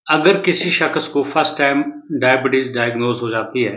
अगर किसी शख्स को फर्स्ट टाइम डायबिटीज़ डायग्नोज़ हो जाती है,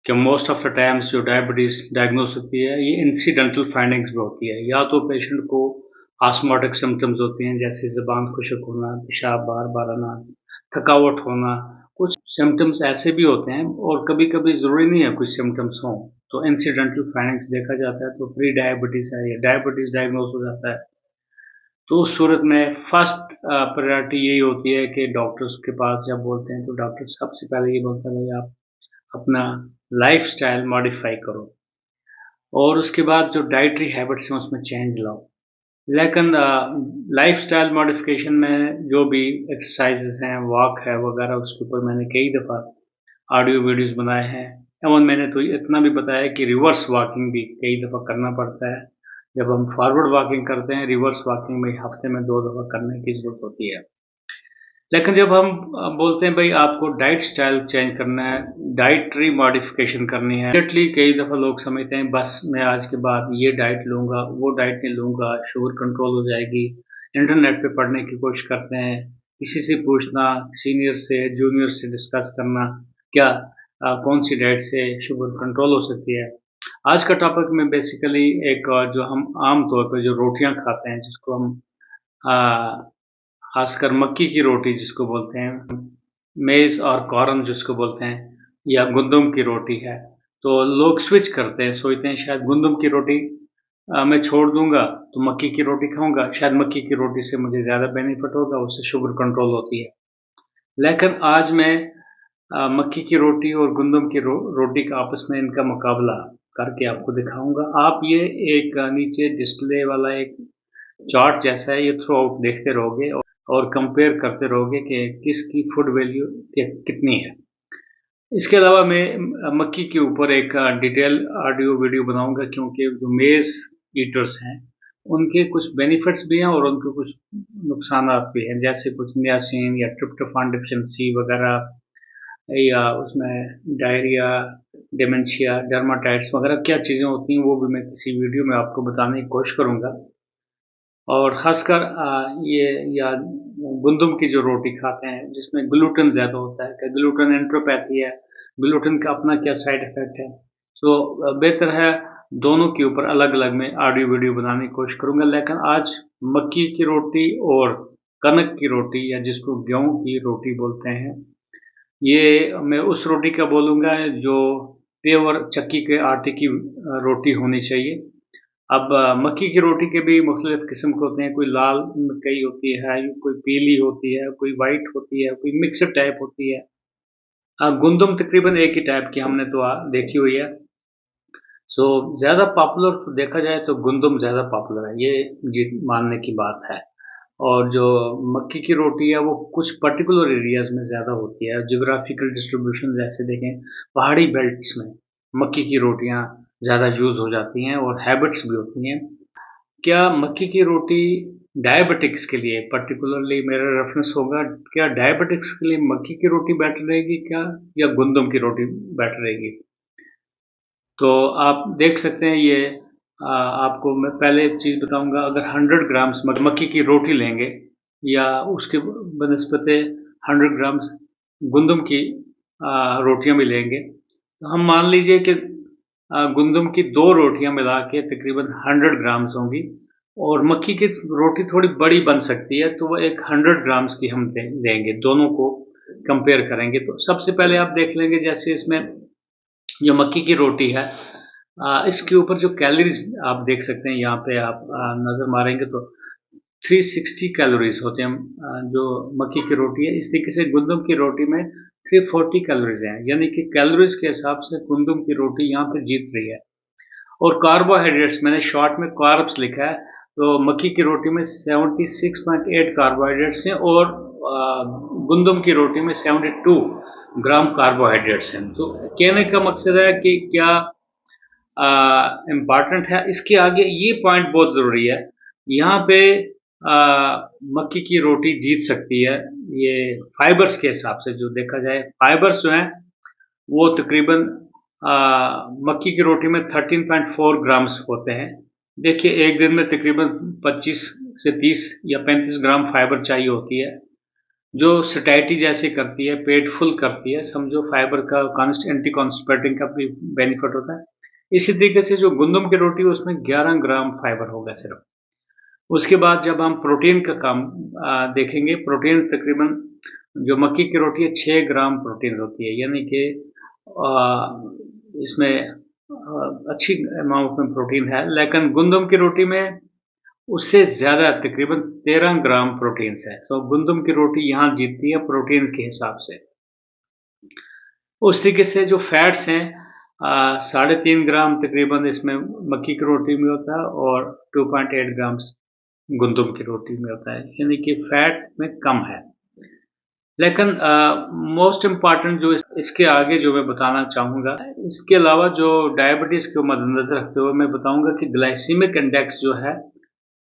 कि मोस्ट ऑफ द टाइम्स जो डायबिटीज़ डायग्नोज़ होती है, ये इंसिडेंटल फाइंडिंग्स में होती है। या तो पेशेंट को आस्माटिक सिम्पटम्स होते हैं, जैसे ज़ुबान खुश्क होना, पेशाब बार-बार आना, थकावट होना। कुछ सिम्पटम्स ऐसे भी होते हैं और कभी-कभी ज़रूरी नहीं है कुछ सिम्पटम्स हों, तो इंसिडेंटल फाइंडिंग्स देखा जाता है, तो प्री डायबिटीज़ है या डायबिटीज़ डायग्नोज़ हो जाता है। तो उस सूरत में फर्स्ट प्रायोरिटी यही होती है कि डॉक्टर्स के पास जब बोलते हैं तो डॉक्टर सबसे पहले ये बोलता है भाई आप अपना लाइफ़स्टाइल मॉडिफ़ाई करो और उसके बाद जो डाइटरी हैबिट्स हैं उसमें चेंज लाओ। लेकिन लाइफ़स्टाइल मॉडिफ़िकेशन में जो भी एक्सरसाइज़ेज़ हैं, वॉक है वगैरह उसके ऊपर मैंने कई दफ़ा ऑडियो वीडियोज़ बनाए हैं। एवं मैंने तो इतना भी बताया कि रिवर्स वॉकिंग भी कई दफ़ा करना पड़ता है। जब हम फॉरवर्ड वॉकिंग करते हैं, रिवर्स वॉकिंग में हफ़्ते में 2 दफ़ा करने की ज़रूरत होती है। लेकिन जब हम बोलते हैं भई आपको डाइट स्टाइल चेंज करना है, डाइटरी मॉडिफ़िकेशन करनी है, इमीडिएटली कई दफ़ा लोग समझते हैं बस मैं आज के बाद ये डाइट लूँगा, वो डाइट नहीं लूँगा, शुगर कंट्रोल हो जाएगी। इंटरनेट पे पढ़ने की कोशिश करते हैं, किसी से पूछना, सीनियर से, जूनियर से डिस्कस करना, क्या कौन-सी डाइट से शुगर कंट्रोल हो सकती है। आज का टॉपिक में बेसिकली एक जो हम आम तौर पे जो रोटियाँ खाते हैं, जिसको हम अ, खासकर मक्की की रोटी जिसको बोलते हैं, मेज़ और कॉर्न जिसको बोलते हैं या गंदुम की रोटी है, तो लोग स्विच करते हैं, सोचते हैं शायद गंदुम की रोटी मैं छोड़ दूँगा तो मक्की की रोटी खाऊँगा, शायद मक्की की रोटी से मुझे ज़्यादा बेनिफिट होगा, उससे शुगर कंट्रोल होती है। लेकिन आज मैं मक्की की रोटी और गंदुम की रोटी का आपस में इनका मुकाबला करके आपको दिखाऊँगा। आप ये एक नीचे डिस्प्ले वाला एक चार्ट जैसा है, ये थ्रू आउट देखते रहोगे और कंपेयर करते रहोगे कि किसकी फूड वैल्यू कितनी है। इसके अलावा मैं मक्की के ऊपर एक डिटेल ऑडियो वीडियो बनाऊँगा क्योंकि जो मेज़ ईटर्स हैं, उनके कुछ बेनिफिट्स भी हैं और उनके कुछ नुकसानात भी हैं, जैसे कुछ नियासिन या ट्रिप्टोफैन डेफिशिएंसी वगैरह या उसमें डायरिया, डिमेंशिया, डर्माटाइटिस वगैरह क्या चीज़ें होती हैं, वो भी मैं किसी वीडियो में आपको बताने की कोशिश करूँगा। और ख़ासकर ये या गंदुम की जो रोटी खाते हैं, जिसमें ग्लूटेन ज़्यादा होता है, क्या ग्लूटेन एंट्रोपैथी है, ग्लूटेन का अपना क्या साइड इफ़ेक्ट है। तो बेहतर है दोनों के ऊपर अलग-अलग मैं ऑडियो वीडियो बनाने की कोशिश करूँगा, लेकिन आज मक्की की रोटी और कनक की रोटी या जिसको गेहूँ की रोटी बोलते हैं, ये मैं उस रोटी का बोलूँगा जो प्योर चक्की के आटे की रोटी होनी चाहिए। अब मक्की की रोटी के भी मुख्तलिफ़ किस्म के होते हैं, कोई लाल मकई होती है, कोई पीली होती है, कोई व्हाइट होती है, कोई मिक्स्ड टाइप होती है। गुंदम तकरीबन एक ही टाइप की हमने तो देखी हुई है। सो ज़्यादा पॉपुलर देखा जाए तो गुंदम ज़्यादा पॉपुलर है, ये जी मानने की बात है। और जो मक्की की रोटी है वो कुछ पर्टिकुलर एरियाज़ में ज़्यादा होती है, ज्योग्राफिकल डिस्ट्रीब्यूशन जैसे देखें पहाड़ी बेल्ट्स में मक्की की रोटियाँ ज़्यादा यूज़ हो जाती हैं और हैबिट्स भी होती हैं। क्या मक्की की रोटी डायबिटिक्स के लिए पर्टिकुलरली मेरा रेफ़रेंस होगा, क्या डायबिटिक्स के लिए मक्की की रोटी बेटर रहेगी क्या या गंदम की रोटी बेटर रहेगी? तो आप देख सकते हैं ये आपको मैं पहले एक चीज़ बताऊँगा अगर 100 ग्राम्स मक्की की रोटी लेंगे या उसके बनिस्बत 100 ग्राम्स गंदम की रोटियाँ भी लेंगे, तो हम मान लीजिए कि गंदम की 2 रोटियाँ मिला के तकरीबन 100 ग्राम्स होंगी और मक्की की रोटी थोड़ी बड़ी बन सकती है, तो वो एक 100 ग्राम्स की हम लेंगे, दोनों को कंपेयर करेंगे। तो सबसे पहले आप देख लेंगे जैसे इसमें जो मक्की की रोटी है इसके ऊपर जो कैलोरीज़ आप देख सकते हैं यहाँ पे आप नज़र मारेंगे तो 360 कैलोरीज़ होते हैं जो मक्की की रोटी है। इस तरीके से गंदम की रोटी में 340 कैलोरीज़ हैं, यानी कि कैलोरीज़ के हिसाब से गंदम की रोटी यहाँ पे जीत रही है। और कार्बोहाइड्रेट्स मैंने शॉर्ट में कार्ब्स लिखा है, तो मक्की की रोटी में 76.8 कार्बोहाइड्रेट्स हैं और गंदम की रोटी में 72 ग्राम कार्बोहाइड्रेट्स हैं। तो कहने का मकसद है कि क्या इम्पॉर्टेंट है, इसके आगे ये पॉइंट बहुत ज़रूरी है। यहाँ पे मक्की की रोटी जीत सकती है, ये फाइबर्स के हिसाब से जो देखा जाए, फाइबर्स जो हैं वो तकरीबन मक्की की रोटी में 13.4 ग्राम्स होते हैं। देखिए एक दिन में तकरीबन 25 से 30 या 35 ग्राम फाइबर चाहिए होती है। जो सटैटी जैसी करती है, पेट फुल करती है, समझो फाइबर का एंटी कॉन्स्टिपेटिंग का भी बेनिफिट होता है। इसी तरीके से जो गंदम की रोटी है उसमें 11 ग्राम फाइबर होगा सिर्फ। उसके बाद जब हम प्रोटीन का काम देखेंगे, प्रोटीन तकरीबन जो मक्की की रोटी है 6 ग्राम प्रोटीन होती है, यानी कि इसमें अच्छी अमाउंट में प्रोटीन है। लेकिन गंदम की रोटी में उससे ज़्यादा तकरीबन 13 ग्राम प्रोटीन्स है। तो गंदम की रोटी यहाँ जीतती है प्रोटीन्स के हिसाब से। उस तरीके से जो फैट्स हैं 3.5 ग्राम तकरीबन इसमें मक्की की रोटी में होता है और 2.8 ग्राम्स गंदम की रोटी में होता है, यानी कि फैट में कम है। लेकिन मोस्ट इम्पॉर्टेंट जो इसके आगे जो मैं बताना चाहूँगा, इसके अलावा जो डायबिटीज़ को मद्देनज़र रखते हुए मैं बताऊँगा कि ग्लाइसेमिक इंडेक्स जो है,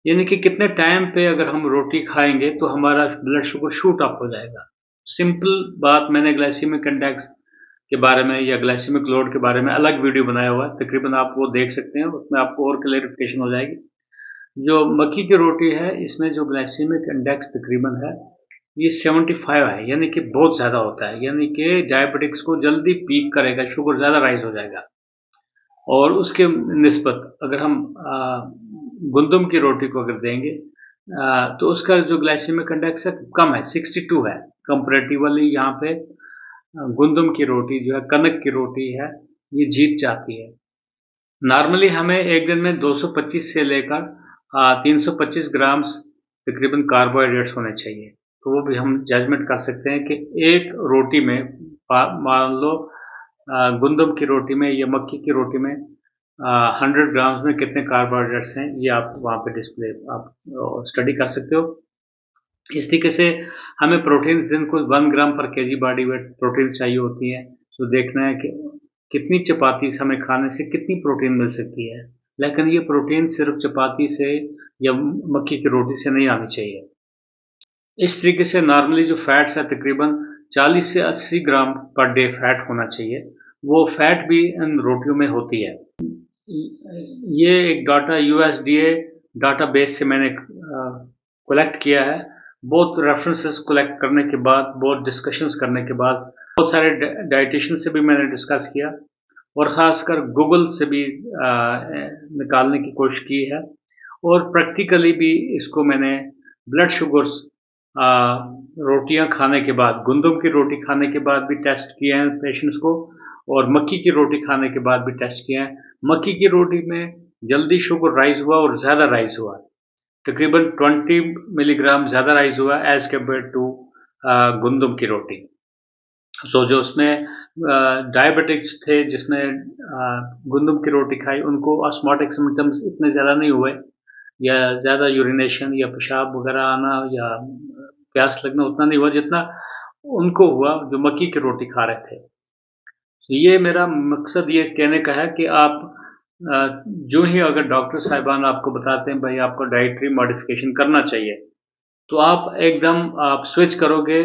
यानी कि कितने टाइम पे अगर हम रोटी खाएँगे तो हमारा ब्लड शुगर शूट अप हो जाएगा। सिंपल बात, मैंने ग्लाइसेमिक इंडेक्स के बारे में या ग्लाइसेमिक लोड के बारे में अलग वीडियो बनाया हुआ है, तकरीबन आप वो देख सकते हैं, उसमें आपको और क्लैरिफिकेशन हो जाएगी। जो मक्की की रोटी है इसमें जो ग्लाइसेमिक इंडेक्स तकरीबन है ये 75 है, यानी कि बहुत ज़्यादा होता है, यानी कि डायबिटिक्स को जल्दी पीक करेगा, शुगर ज़्यादा राइज़ हो जाएगा। और उसके निस्बत अगर हम गंदम की रोटी को अगर देंगे तो उसका जो ग्लाइसेमिक इंडेक्स है कम है, 62 है। कंपैरेटिवली यहाँ पे गंदम की रोटी जो है, कनक की रोटी है, ये जीत जाती है। नॉर्मली हमें एक दिन में 225 से लेकर 325 ग्राम्स तकरीबन कार्बोहाइड्रेट्स होने चाहिए। तो वो भी हम जजमेंट कर सकते हैं कि एक रोटी में मान लो गंदम की रोटी में या मक्की की रोटी में 100 ग्राम्स में कितने कार्बोहाइड्रेट्स हैं, ये आप वहाँ पे डिस्प्ले आप स्टडी कर सकते हो। इस तरीके से हमें प्रोटीन दिन को 1 ग्राम पर केजी बॉडी वेट प्रोटीन चाहिए होती है। तो देखना है कि कितनी चपाती हमें खाने से कितनी प्रोटीन मिल सकती है। लेकिन ये प्रोटीन सिर्फ चपाती से या मक्की की रोटी से नहीं आनी चाहिए। इस तरीके से नॉर्मली जो फैट्स है तकरीबन 40 से 80 ग्राम पर डे फैट होना चाहिए। वो फैट भी इन रोटियों में होती है। ये एक डाटा यूएसडीए डाटाबेस से मैंने कलेक्ट किया है। बहुत रेफरेंसेस कलेक्ट करने के बाद, बहुत डिस्कशंस करने के बाद, बहुत सारे डाइटिशियन से भी मैंने डिस्कस किया और ख़ासकर गूगल से भी निकालने की कोशिश की है और प्रैक्टिकली भी इसको मैंने ब्लड शुगर्स रोटियां खाने के बाद, गंदम की रोटी खाने के बाद भी टेस्ट किए हैं पेशेंट्स को और मक्की की रोटी खाने के बाद भी टेस्ट किए हैं। मक्की की रोटी में जल्दी शुगर राइज हुआ और ज़्यादा राइज हुआ, तकरीबन 20 मिलीग्राम ज़्यादा राइज हुआ एज कम्पेयर टू गंदम की रोटी। सो जो उसमें डायबिटिक्स थे जिसने गंदम की रोटी खाई उनको ऑस्मोटिक सिम्टम्स इतने ज़्यादा नहीं हुए या ज़्यादा यूरिनेशन या पेशाब वगैरह आना या प्यास लगना उतना नहीं हुआ जितना उनको हुआ जो मक्की की रोटी खा रहे थे। ये मेरा मकसद ये कहने का है कि आप जो ही अगर डॉक्टर साहिबान आपको बताते हैं भाई आपको डाइटरी मॉडिफिकेशन करना चाहिए, तो आप एकदम आप स्विच करोगे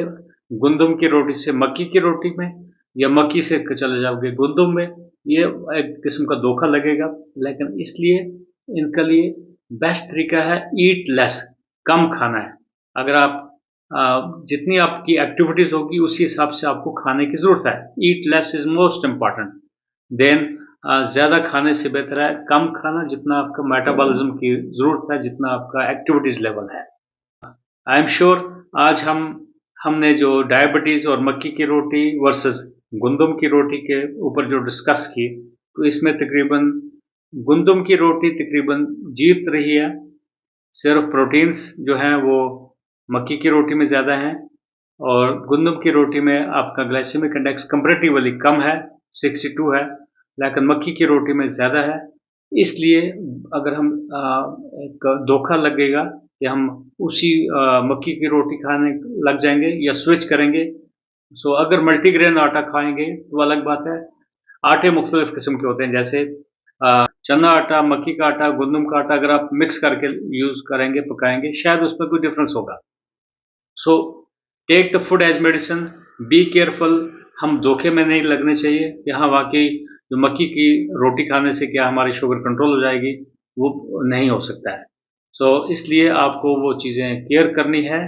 गंदम की रोटी से मक्की की रोटी में या मक्की से चले जाओगे गंदम में, ये एक किस्म का धोखा लगेगा। लेकिन इसलिए इनके लिए बेस्ट तरीका है ईट लेस, कम खाना है। अगर आप जितनी आपकी एक्टिविटीज़ होगी उसी हिसाब से आपको खाने की ज़रूरत है। Eat less is most important than ज़्यादा खाने से बेहतर है कम खाना, जितना आपका मेटाबॉलिज्म की ज़रूरत है, जितना आपका एक्टिविटीज़ लेवल है। आई एम श्योर आज हमने जो डायबिटीज़ और मक्की की रोटी वर्सेस गंदम की रोटी के ऊपर जो डिस्कस की, तो इसमें तकरीबन गंदम की रोटी तकरीबन जीत रही है। सिर्फ प्रोटीन्स जो हैं वो मक्की की रोटी में ज़्यादा हैं और गंदम की रोटी में आपका ग्लाइसेमिक इंडेक्स कंपैरेटिवली कम है, 62 है, लेकिन मक्की की रोटी में ज़्यादा है। इसलिए अगर हम एक धोखा लगेगा कि हम उसी मक्की की रोटी खाने लग जाएंगे या स्विच करेंगे। सो अगर मल्टीग्रेन आटा खाएंगे तो अलग बात है। आटे मुख्तलिफ किस्म के होते हैं, जैसे चना आटा, मक्की का आटा, गंदम का आटा अगर आप मिक्स करके यूज़ करेंगे, पकाएंगे, शायद उसमें कोई डिफरेंस होगा। So take the food as medicine, be careful. हम धोखे में नहीं लगने चाहिए कि हाँ वाकई जो मक्की की रोटी खाने से क्या हमारी शुगर कंट्रोल हो जाएगी, वो नहीं हो सकता है। सो इसलिए आपको वो चीज़ें केयर करनी है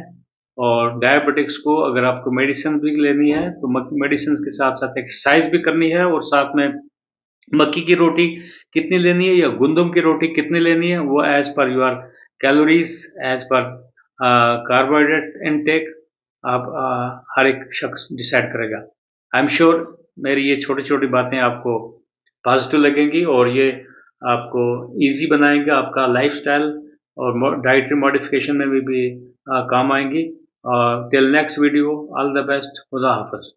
और डायबिटिक्स को अगर आपको मेडिसिन भी लेनी है तो मेडिसिन के साथ-साथ एक्सरसाइज भी करनी है और साथ में मक्की की रोटी कितनी लेनी है या गंदम की रोटी कितनी लेनी है, वो as per your calories, as per carbohydrate intake आप हर एक शख्स डिसाइड करेगा। आई एम श्योर मेरी ये छोटी-छोटी बातें आपको पॉज़िटिव लगेंगी और ये आपको ईज़ी बनाएँगे आपका लाइफ़स्टाइल और डाइटरी मॉडिफ़िकेशन में भी काम आएँगी। Till next video, all the best, खुदा हाफ़िज़।